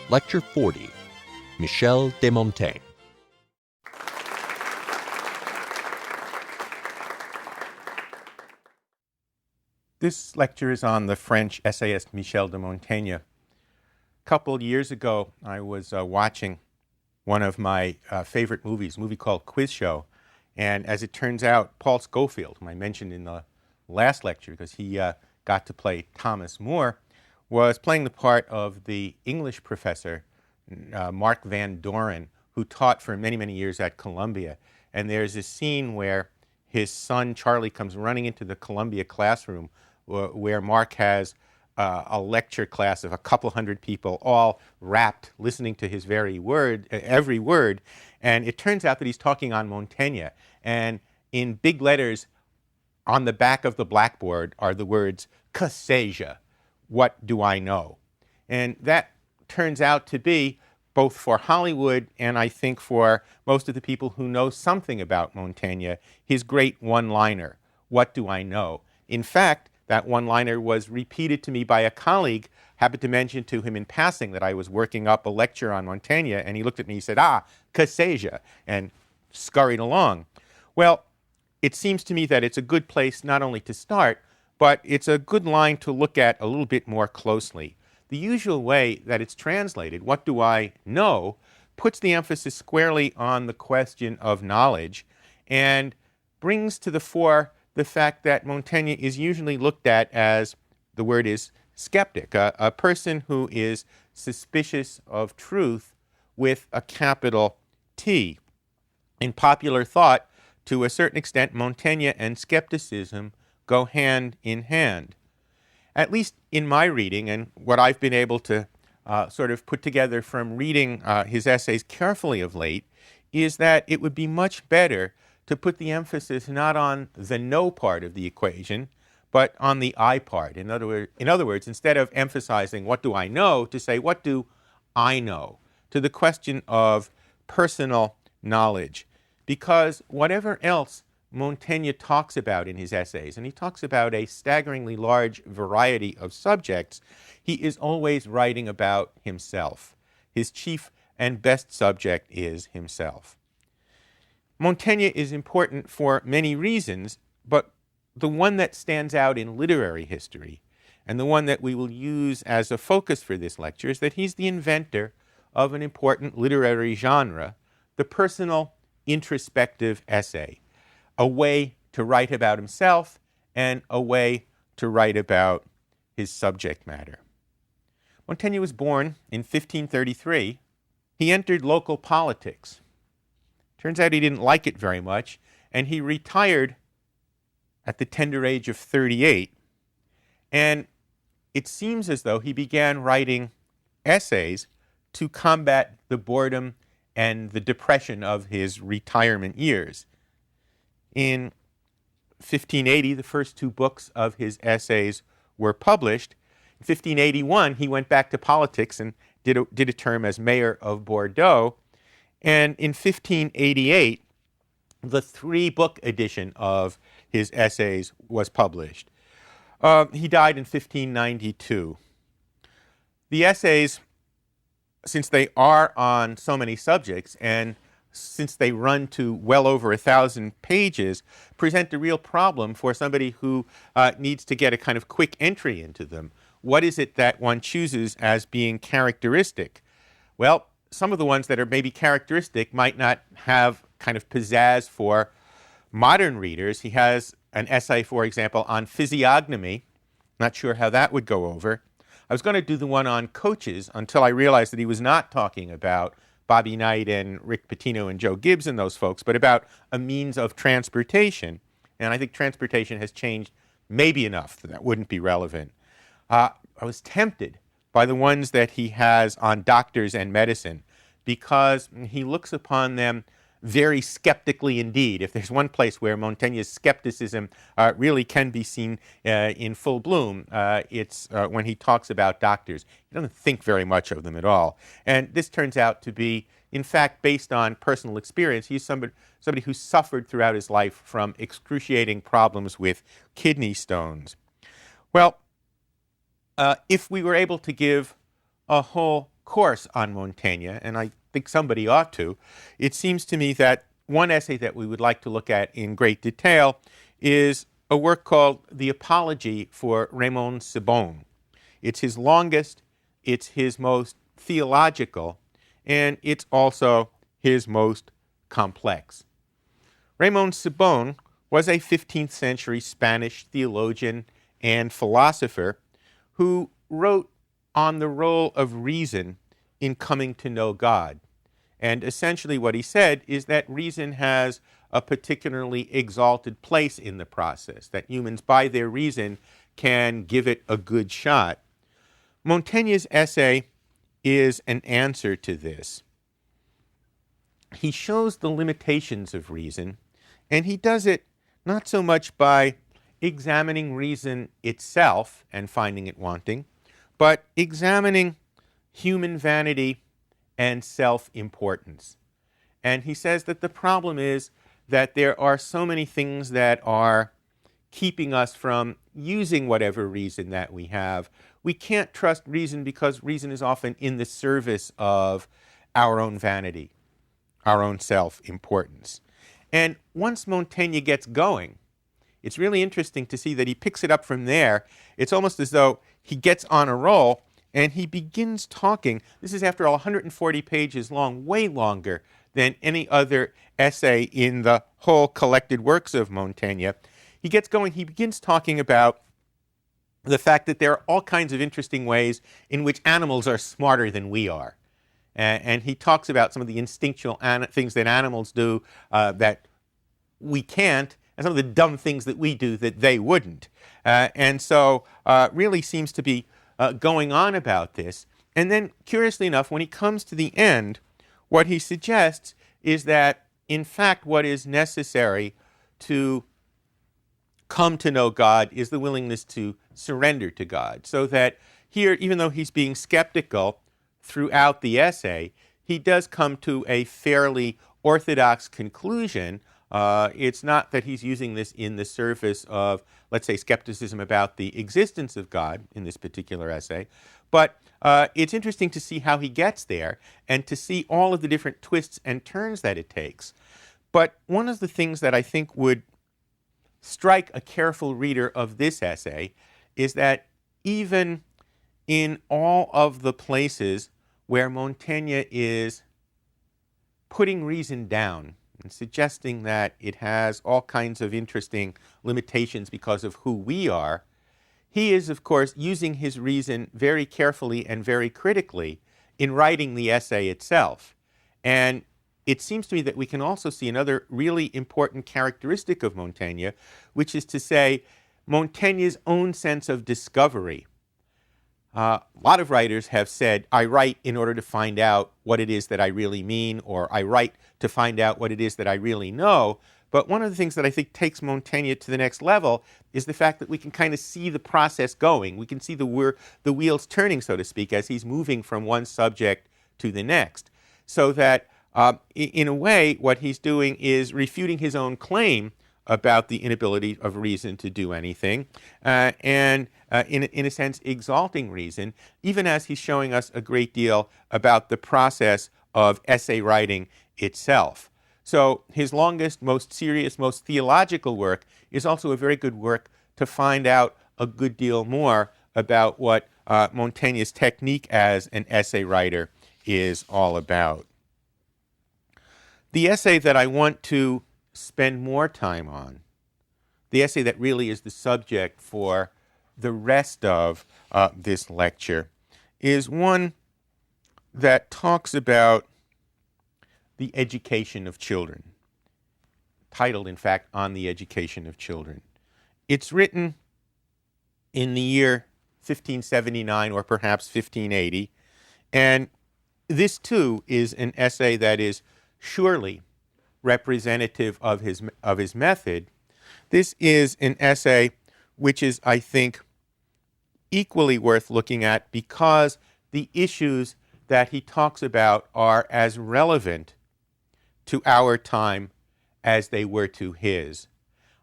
Lecture 40, Michel de Montaigne. This lecture is on the French essayist Michel de Montaigne. A couple years ago, I was watching one of my favorite movies, a movie called Quiz Show. And as it turns out, Paul Scofield, whom I mentioned in the last lecture because he got to play Thomas More, was playing the part of the English professor, Mark Van Doren, who taught for many, many years at Columbia. And there's this scene where his son, Charlie, comes running into the Columbia classroom where Mark has a lecture class of a couple hundred people all rapt, listening to his every word. And it turns out that he's talking on Montaigne. And in big letters on the back of the blackboard are the words, "Que sais-je?" What do I know? And that turns out to be, both for Hollywood and I think for most of the people who know something about Montaigne, his great one-liner, "What do I know?" In fact, that one-liner was repeated to me by a colleague. Happened to mention to him in passing that I was working up a lecture on Montaigne, and he looked at me and he said, "Que sais-je?" and scurried along. Well, it seems to me that it's a good place not only to start, but it's a good line to look at a little bit more closely. The usual way that it's translated, "What do I know?" puts the emphasis squarely on the question of knowledge and brings to the fore the fact that Montaigne is usually looked at as, the word is, skeptic, a person who is suspicious of truth with a capital T. In popular thought, to a certain extent, Montaigne and skepticism go hand in hand. At least in my reading, and what I've been able to sort of put together from reading his essays carefully of late, is that it would be much better to put the emphasis not on the know part of the equation, but on the I part. In other words, instead of emphasizing what do I know, to say what do I know, to the question of personal knowledge. Because whatever else Montaigne talks about in his essays, and he talks about a staggeringly large variety of subjects, he is always writing about himself. His chief and best subject is himself. Montaigne is important for many reasons, but the one that stands out in literary history, and the one that we will use as a focus for this lecture, is that he's the inventor of an important literary genre, the personal introspective essay, a way to write about himself and a way to write about his subject matter. Montaigne was born in 1533. He entered local politics. Turns out he didn't like it very much, and he retired at the tender age of 38. And it seems as though he began writing essays to combat the boredom and the depression of his retirement years. In 1580, the first two books of his essays were published. In 1581, he went back to politics and did a term as mayor of Bordeaux. And in 1588, the three-book edition of his essays was published. He died in 1592. The essays, since they are on so many subjects and since they run to well over 1,000 pages, present a real problem for somebody who needs to get a kind of quick entry into them. What is it that one chooses as being characteristic? Well, some of the ones that are maybe characteristic might not have kind of pizzazz for modern readers. He has an essay, for example, on physiognomy. Not sure how that would go over. I was going to do the one on coaches until I realized that he was not talking about Bobby Knight and Rick Pitino and Joe Gibbs and those folks, but about a means of transportation. And I think transportation has changed maybe enough that wouldn't be relevant. I was tempted by the ones that he has on doctors and medicine, because he looks upon them very skeptically indeed. If there's one place where Montaigne's skepticism really can be seen in full bloom, it's when he talks about doctors. He doesn't think very much of them at all. And this turns out to be, in fact, based on personal experience. He's somebody who suffered throughout his life from excruciating problems with kidney stones. Well, if we were able to give a whole course on Montaigne, and I think somebody ought to, it seems to me that one essay that we would like to look at in great detail is a work called The Apology for Raymond Sebone. It's his longest, it's his most theological, and it's also his most complex. Raymond Sebone was a 15th century Spanish theologian and philosopher who wrote on the role of reason in coming to know God. And essentially what he said is that reason has a particularly exalted place in the process, that humans by their reason can give it a good shot. Montaigne's essay is an answer to this. He shows the limitations of reason, and he does it not so much by examining reason itself and finding it wanting, but examining human vanity and self-importance. And he says that the problem is that there are so many things that are keeping us from using whatever reason that we have. We can't trust reason because reason is often in the service of our own vanity, our own self-importance. And once Montaigne gets going, it's really interesting to see that he picks it up from there. It's almost as though he gets on a roll and he begins talking. This is after all 140 pages long, way longer than any other essay in the whole collected works of Montaigne. He gets going, he begins talking about the fact that there are all kinds of interesting ways in which animals are smarter than we are. And he talks about some of the instinctual things that animals do that we can't, and some of the dumb things that we do that they wouldn't. And so really seems to be going on about this. And then, curiously enough, when he comes to the end, what he suggests is that, in fact, what is necessary to come to know God is the willingness to surrender to God. So that here, even though he's being skeptical throughout the essay, he does come to a fairly orthodox conclusion. It's not that he's using this in the service of, let's say, skepticism about the existence of God in this particular essay, but it's interesting to see how he gets there and to see all of the different twists and turns that it takes. But one of the things that I think would strike a careful reader of this essay is that even in all of the places where Montaigne is putting reason down and suggesting that it has all kinds of interesting limitations because of who we are, he is, of course, using his reason very carefully and very critically in writing the essay itself. And it seems to me that we can also see another really important characteristic of Montaigne, which is to say Montaigne's own sense of discovery. A lot of writers have said, I write in order to find out what it is that I really mean, or I write to find out what it is that I really know. But one of the things that I think takes Montaigne to the next level is the fact that we can kind of see the process going. We can see the wheels turning, so to speak, as he's moving from one subject to the next. So that, in a way, what he's doing is refuting his own claim about the inability of reason to do anything, and in a sense exalting reason, even as he's showing us a great deal about the process of essay writing itself. So his longest, most serious, most theological work is also a very good work to find out a good deal more about what Montaigne's technique as an essay writer is all about. The essay that I want to spend more time on, the essay that really is the subject for the rest of this lecture, is one that talks about the education of children, titled, in fact, On the Education of Children. It's written in the year 1579 or perhaps 1580, and this, too, is an essay that is surely representative of his method. This is an essay which is, I think, equally worth looking at because the issues that he talks about are as relevant to our time as they were to his.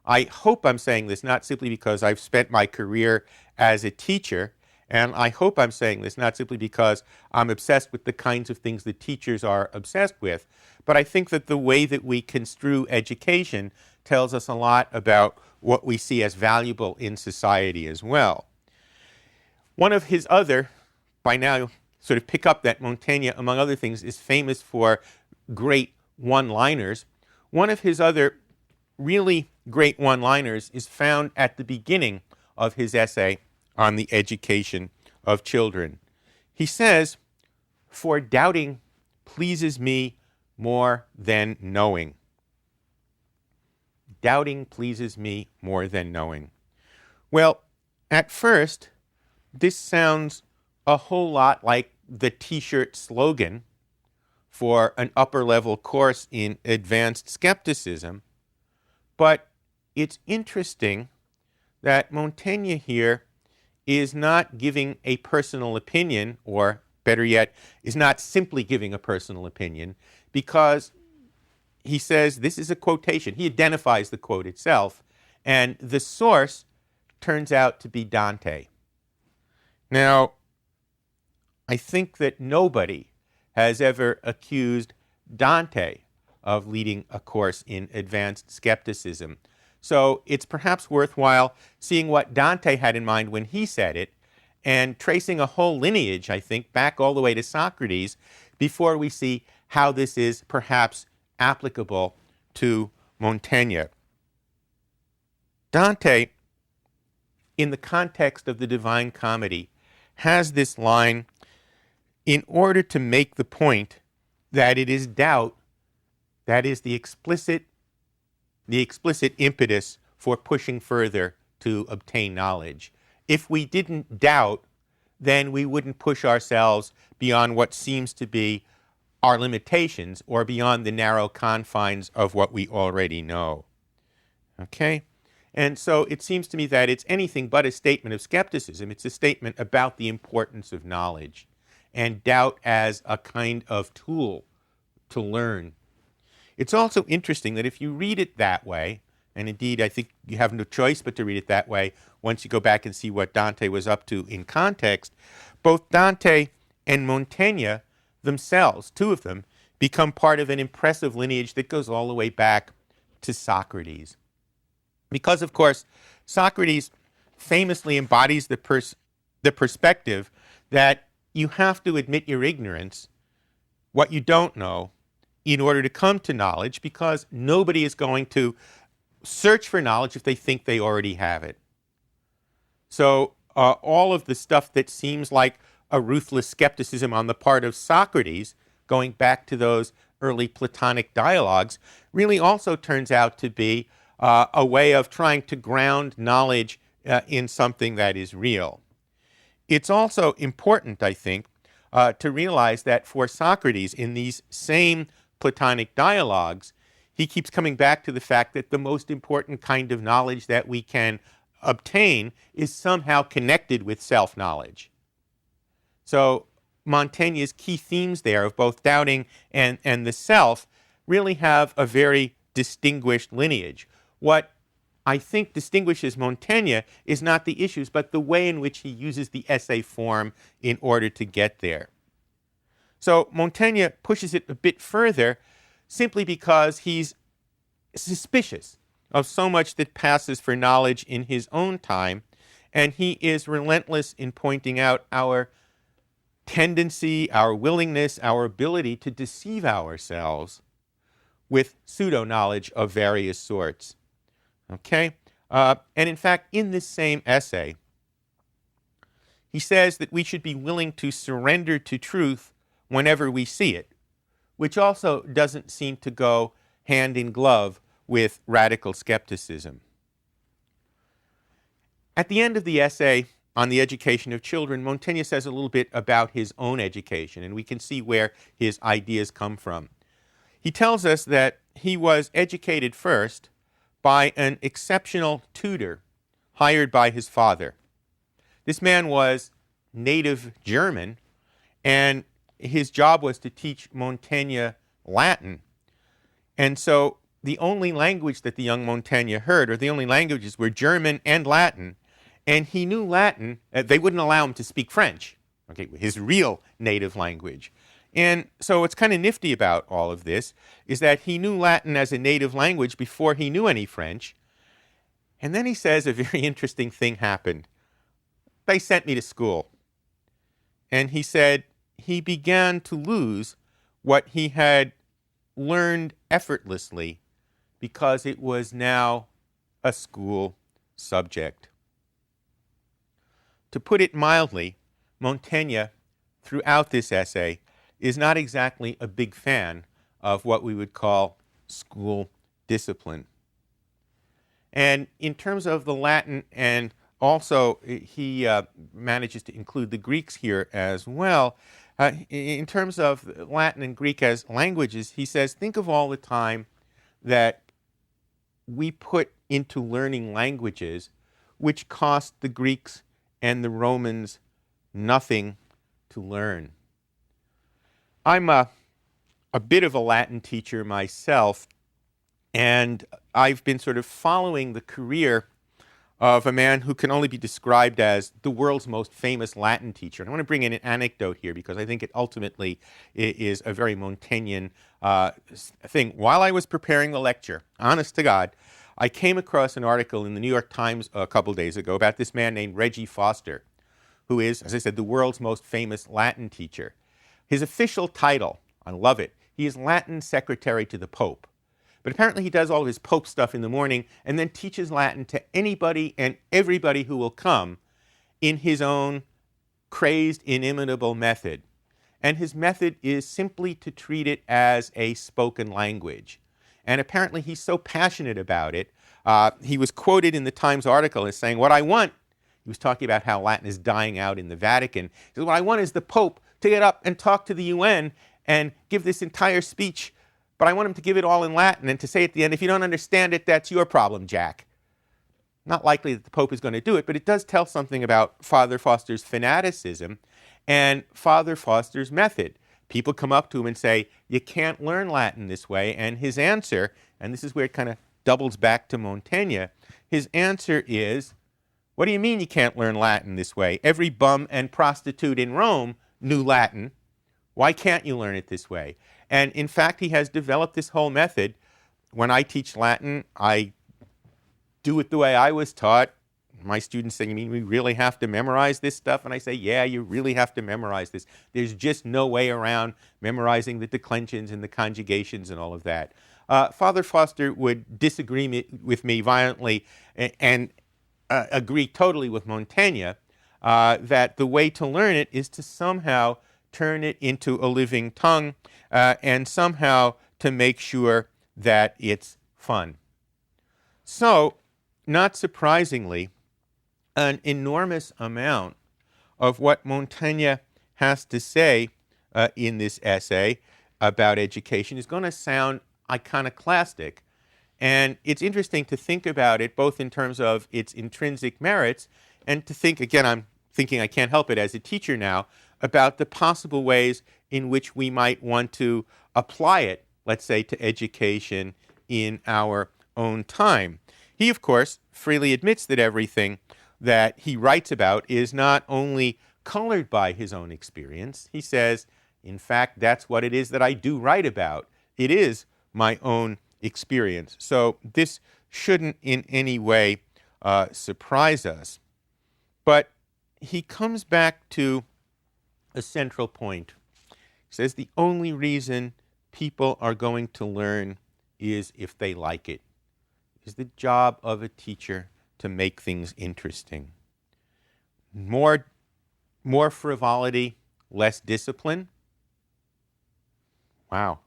I hope I'm saying this not simply because I've spent my career as a teacher And I hope I'm saying this not simply because I'm obsessed with the kinds of things that teachers are obsessed with, but I think that the way that we construe education tells us a lot about what we see as valuable in society as well. One of his other, by now sort of pick up that Montaigne, among other things, is famous for great one-liners. One of his other really great one-liners is found at the beginning of his essay on the education of children. He says, "For doubting pleases me more than knowing." Doubting pleases me more than knowing. Well, at first, this sounds a whole lot like the T-shirt slogan for an upper-level course in advanced skepticism, but it's interesting that Montaigne here is not giving a personal opinion, or better yet, is not simply giving a personal opinion, because he says this is a quotation. He identifies the quote itself, and the source turns out to be Dante. Now, I think that nobody has ever accused Dante of leading a course in advanced skepticism. So it's perhaps worthwhile seeing what Dante had in mind when he said it, and tracing a whole lineage, I think, back all the way to Socrates, before we see how this is perhaps applicable to Montaigne. Dante, in the context of the Divine Comedy, has this line in order to make the point that it is doubt that is the explicit impetus for pushing further to obtain knowledge. If we didn't doubt, then we wouldn't push ourselves beyond what seems to be our limitations, or beyond the narrow confines of what we already know. Okay? And so it seems to me that it's anything but a statement of skepticism. It's a statement about the importance of knowledge and doubt as a kind of tool to learn. It's also interesting that if you read it that way, and indeed I think you have no choice but to read it that way once you go back and see what Dante was up to in context, both Dante and Montaigne themselves, two of them, become part of an impressive lineage that goes all the way back to Socrates. Because, of course, Socrates famously embodies the perspective that you have to admit your ignorance, what you don't know, in order to come to knowledge, because nobody is going to search for knowledge if they think they already have it. So all of the stuff that seems like a ruthless skepticism on the part of Socrates, going back to those early Platonic dialogues, really also turns out to be a way of trying to ground knowledge in something that is real. It's also important, I think, to realize that for Socrates, in these same Platonic dialogues, he keeps coming back to the fact that the most important kind of knowledge that we can obtain is somehow connected with self-knowledge. So Montaigne's key themes there of both doubting and the self really have a very distinguished lineage. What I think distinguishes Montaigne is not the issues, but the way in which he uses the essay form in order to get there. So Montaigne pushes it a bit further simply because he's suspicious of so much that passes for knowledge in his own time, and he is relentless in pointing out our tendency, our willingness, our ability to deceive ourselves with pseudo-knowledge of various sorts. Okay? And in fact, in this same essay, he says that we should be willing to surrender to truth whenever we see it, which also doesn't seem to go hand in glove with radical skepticism. At the end of the essay on the education of children, Montaigne says a little bit about his own education, and we can see where his ideas come from. He tells us that he was educated first by an exceptional tutor hired by his father. This man was native German, and his job was to teach Montaigne Latin. And so the only language that the young Montaigne heard, or the only languages, were German and Latin. And he knew Latin. They wouldn't allow him to speak French, okay, his real native language. And so what's kind of nifty about all of this is that he knew Latin as a native language before he knew any French. And then he says a very interesting thing happened. They sent me to school. And he said he began to lose what he had learned effortlessly because it was now a school subject. To put it mildly, Montaigne, throughout this essay, is not exactly a big fan of what we would call school discipline. And in terms of the Latin, and also he manages to include the Greeks here as well, in terms of Latin and Greek as languages, he says, think of all the time that we put into learning languages which cost the Greeks and the Romans nothing to learn. I'm a bit of a Latin teacher myself, and I've been sort of following the career of a man who can only be described as the world's most famous Latin teacher. And I want to bring in an anecdote here because I think it ultimately is a very Montaignian thing. While I was preparing the lecture, honest to God, I came across an article in the New York Times a couple days ago about this man named Reggie Foster, who is, as I said, the world's most famous Latin teacher. His official title, I love it, he is Latin Secretary to the Pope. But apparently he does all of his Pope stuff in the morning and then teaches Latin to anybody and everybody who will come in his own crazed, inimitable method. And his method is simply to treat it as a spoken language. And apparently he's so passionate about it. He was quoted in the Times article as saying, what I want, he was talking about how Latin is dying out in the Vatican. He said, what I want is the Pope to get up and talk to the UN and give this entire speech, but I want him to give it all in Latin and to say at the end, if you don't understand it, that's your problem, Jack. Not likely that the Pope is going to do it, but it does tell something about Father Foster's fanaticism and Father Foster's method. People come up to him and say, you can't learn Latin this way, and his answer, and this is where it kind of doubles back to Montaigne, his answer is, what do you mean you can't learn Latin this way? Every bum and prostitute in Rome knew Latin. Why can't you learn it this way? And in fact, he has developed this whole method. When I teach Latin, I do it the way I was taught. My students say, you mean we really have to memorize this stuff? And I say, yeah, you really have to memorize this. There's just no way around memorizing the declensions and the conjugations and all of that. Father Foster would disagree with me violently and agree totally with Montaigne that the way to learn it is to somehow turn it into a living tongue and somehow to make sure that it's fun. So, not surprisingly, an enormous amount of what Montaigne has to say in this essay about education is going to sound iconoclastic. And it's interesting to think about it both in terms of its intrinsic merits and to think, again, I'm thinking I can't help it as a teacher now, about the possible ways in which we might want to apply it, let's say, to education in our own time. He, of course, freely admits that everything that he writes about is not only colored by his own experience. He says, in fact, that's what it is that I do write about. It is my own experience. So this shouldn't in any way surprise us. But he comes back to a central point. He says the only reason people are going to learn is if they like it. It's the job of a teacher to make things interesting. More frivolity, less discipline. Wow.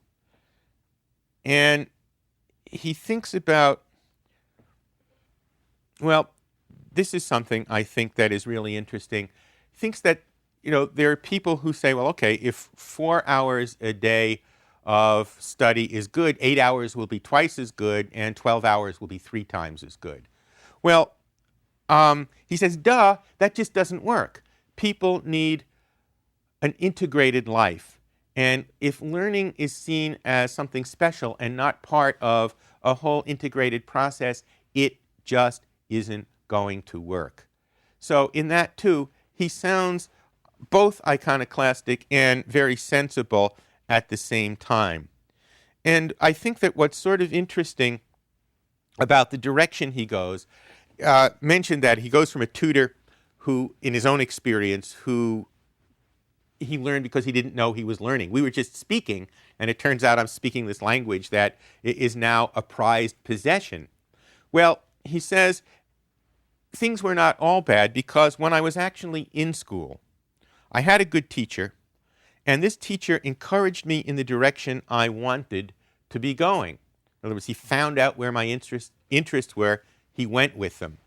And he thinks about, well, this is something I think that is really interesting. He thinks that, there are people who say, well, okay, if 4 hours a day of study is good, 8 hours will be twice as good, and 12 hours will be 3 times as good. Well, he says, duh, that just doesn't work. People need an integrated life. And if learning is seen as something special and not part of a whole integrated process, it just isn't going to work. So in that, too, he sounds both iconoclastic and very sensible at the same time. And I think that what's sort of interesting about the direction he goes, mentioned that he goes from a tutor who, in his own experience, who he learned because he didn't know he was learning. We were just speaking, and it turns out I'm speaking this language that is now a prized possession. Well, he says, things were not all bad because when I was actually in school, I had a good teacher, and this teacher encouraged me in the direction I wanted to be going. In other words, he found out where my interests were, he went with them.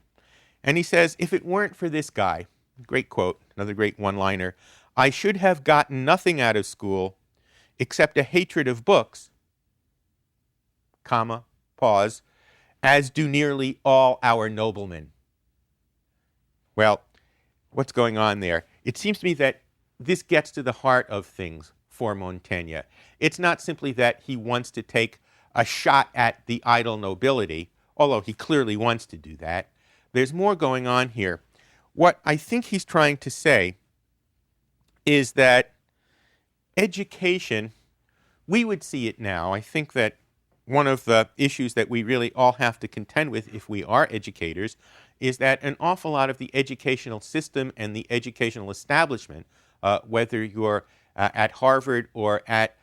And he says, if it weren't for this guy, great quote, another great one-liner, I should have gotten nothing out of school except a hatred of books, comma, pause, as do nearly all our noblemen. Well, what's going on there? It seems to me that this gets to the heart of things for Montaigne. It's not simply that he wants to take a shot at the idle nobility, although he clearly wants to do that. There's more going on here. What I think he's trying to say is that education, we would see it now. I think that one of the issues that we really all have to contend with if we are educators is that an awful lot of the educational system and the educational establishment, whether you're at Harvard or at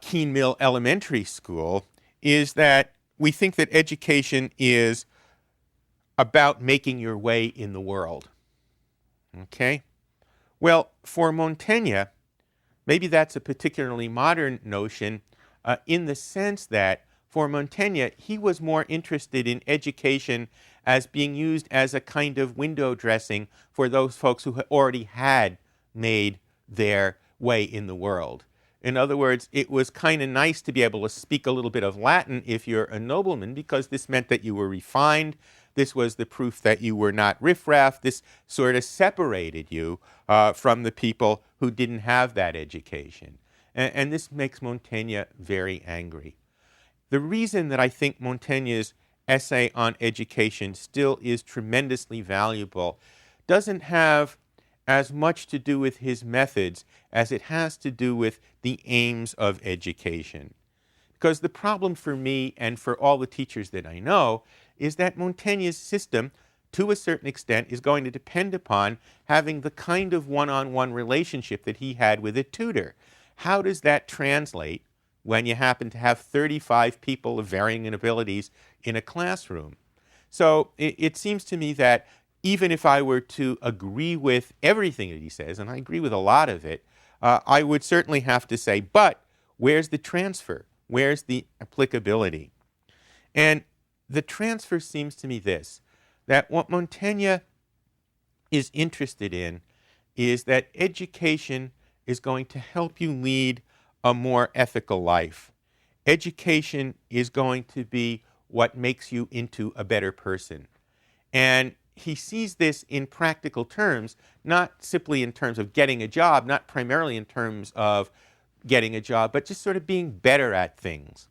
Keene Mill Elementary School, is that we think that education is about making your way in the world. Okay? Well, for Montaigne, maybe that's a particularly modern notion in the sense that for Montaigne, he was more interested in education as being used as a kind of window dressing for those folks who already had made their way in the world. In other words, it was kind of nice to be able to speak a little bit of Latin if you're a nobleman, because this meant that you were refined. This was the proof that you were not riffraff. This sort of separated you from the people who didn't have that education. And this makes Montaigne very angry. The reason that I think Montaigne's essay on education still is tremendously valuable doesn't have as much to do with his methods as it has to do with the aims of education. Because the problem for me and for all the teachers that I know is that Montaigne's system, to a certain extent, is going to depend upon having the kind of one-on-one relationship that he had with a tutor. How does that translate when you happen to have 35 people of varying abilities in a classroom? So it seems to me that even if I were to agree with everything that he says, and I agree with a lot of it, I would certainly have to say, but where's the transfer? Where's the applicability? And the transfer seems to me this, that what Montaigne is interested in is that education is going to help you lead a more ethical life. Education is going to be what makes you into a better person. And he sees this in practical terms, not simply in terms of getting a job, not primarily in terms of getting a job, but just sort of being better at things.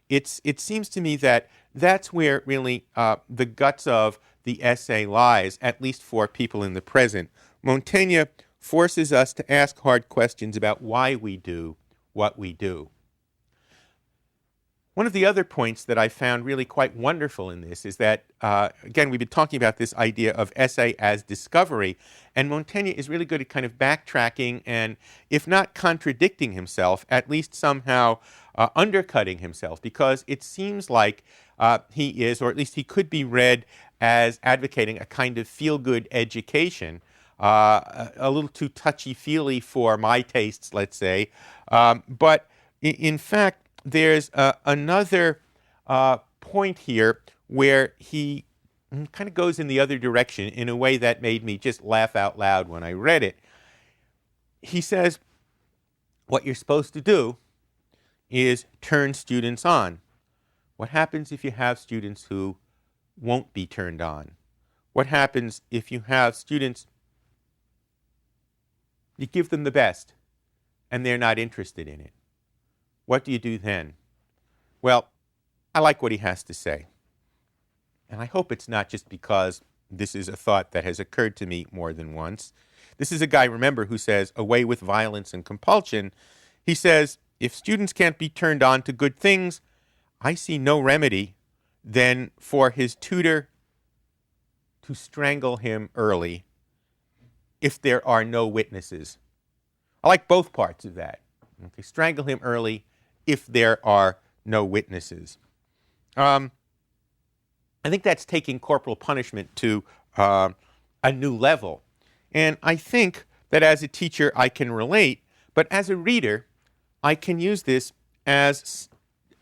It seems to me that that's where really the guts of the essay lies, at least for people in the present. Montaigne forces us to ask hard questions about why we do what we do. One of the other points that I found really quite wonderful in this is that, again, we've been talking about this idea of essay as discovery, and Montaigne is really good at kind of backtracking and, if not contradicting himself, at least somehow undercutting himself, because it seems like he is, or at least he could be read as advocating a kind of feel-good education, a little too touchy-feely for my tastes, let's say, but in fact, there's another point here where he kind of goes in the other direction in a way that made me just laugh out loud when I read it. He says, what you're supposed to do is turn students on. What happens if you have students who won't be turned on? What happens if you have students, you give them the best, and they're not interested in it? What do you do then? Well, I like what he has to say. And I hope it's not just because this is a thought that has occurred to me more than once. This is a guy, remember, who says, away with violence and compulsion. He says, if students can't be turned on to good things, I see no remedy than for his tutor to strangle him early if there are no witnesses. I like both parts of that. Okay, strangle him early if there are no witnesses. I think that's taking corporal punishment to a new level. And I think that as a teacher I can relate, but as a reader I can use this as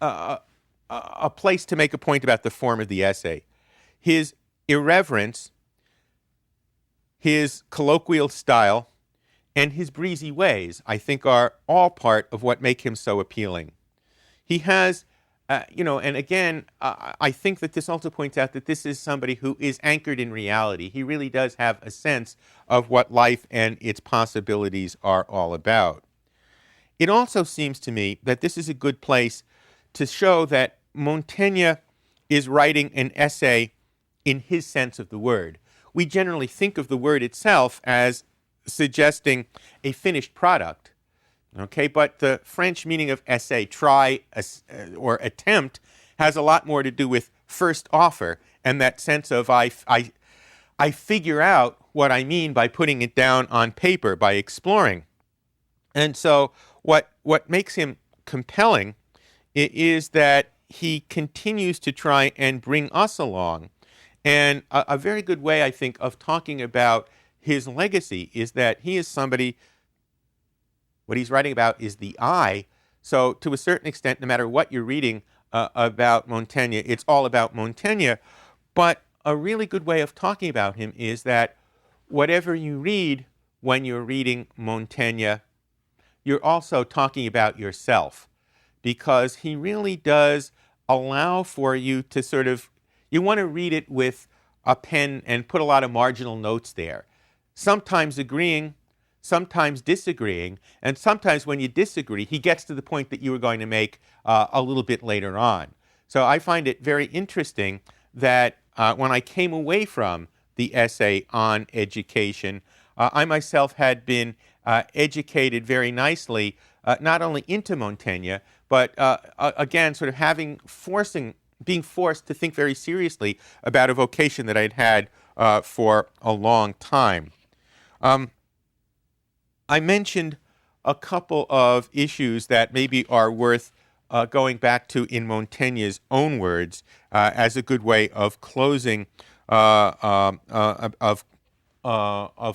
a place to make a point about the form of the essay. His irreverence, his colloquial style, and his breezy ways, I think, are all part of what make him so appealing. He has, and again, I think that this also points out that this is somebody who is anchored in reality. He really does have a sense of what life and its possibilities are all about. It also seems to me that this is a good place to show that Montaigne is writing an essay in his sense of the word. We generally think of the word itself as suggesting a finished product, okay? But the French meaning of essay, try or attempt, has a lot more to do with first offer and that sense of I figure out what I mean by putting it down on paper, by exploring. And so what makes him compelling is that he continues to try and bring us along. And a very good way, I think, of talking about his legacy is that he is somebody, what he's writing about is the I. So to a certain extent, no matter what you're reading about Montaigne, it's all about Montaigne. But a really good way of talking about him is that whatever you read when you're reading Montaigne, you're also talking about yourself, because he really does allow for you to sort of, you want to read it with a pen and put a lot of marginal notes there. Sometimes agreeing, sometimes disagreeing, and sometimes when you disagree, he gets to the point that you were going to make a little bit later on. So I find it very interesting that when I came away from the essay on education, I myself had been educated very nicely, not only into Montaigne, but again, sort of being forced to think very seriously about a vocation that I'd had for a long time. I mentioned a couple of issues that maybe are worth going back to in Montaigne's own words as a good way of closing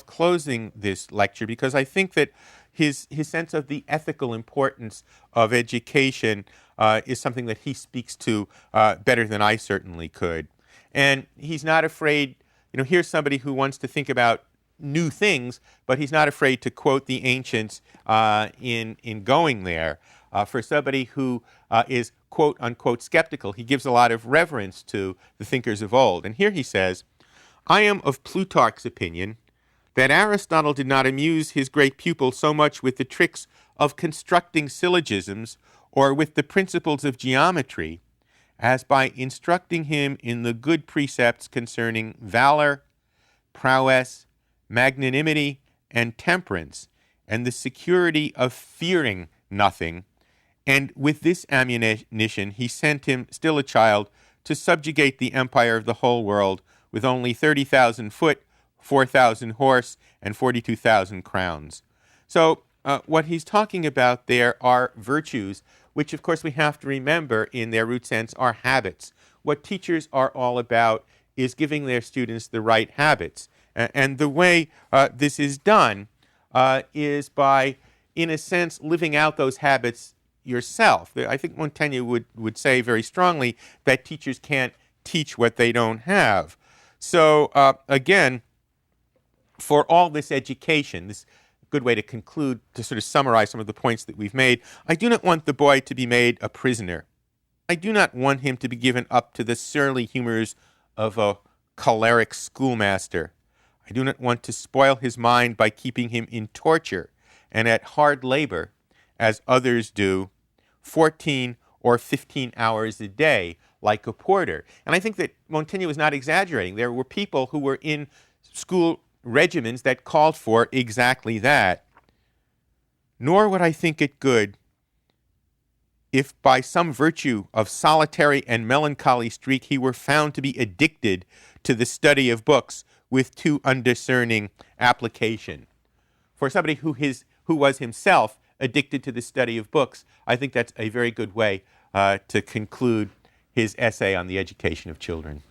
closing this lecture, because I think that his sense of the ethical importance of education is something that he speaks to better than I certainly could. And he's not afraid, here's somebody who wants to think about new things, but he's not afraid to quote the ancients in going there. For somebody who is quote unquote skeptical, he gives a lot of reverence to the thinkers of old. And here he says, I am of Plutarch's opinion that Aristotle did not amuse his great pupil so much with the tricks of constructing syllogisms or with the principles of geometry as by instructing him in the good precepts concerning valor, prowess, magnanimity, and temperance, and the security of fearing nothing. And with this ammunition he sent him, still a child, to subjugate the empire of the whole world with only 30,000 foot, 4,000 horse, and 42,000 crowns. So what he's talking about there are virtues, which of course we have to remember in their root sense are habits. What teachers are all about is giving their students the right habits. And the way this is done is by, in a sense, living out those habits yourself. I think Montaigne would say very strongly that teachers can't teach what they don't have. So again, for all this education, this good way to conclude, to sort of summarize some of the points that we've made, I do not want the boy to be made a prisoner. I do not want him to be given up to the surly humors of a choleric schoolmaster. I do not want to spoil his mind by keeping him in torture and at hard labor, as others do, 14 or 15 hours a day, like a porter. And I think that Montaigne was not exaggerating. There were people who were in school regimens that called for exactly that. Nor would I think it good if by some virtue of solitary and melancholy streak he were found to be addicted to the study of books with too undiscerning application. For somebody who was himself addicted to the study of books, I think that's a very good way to conclude his essay on the education of children.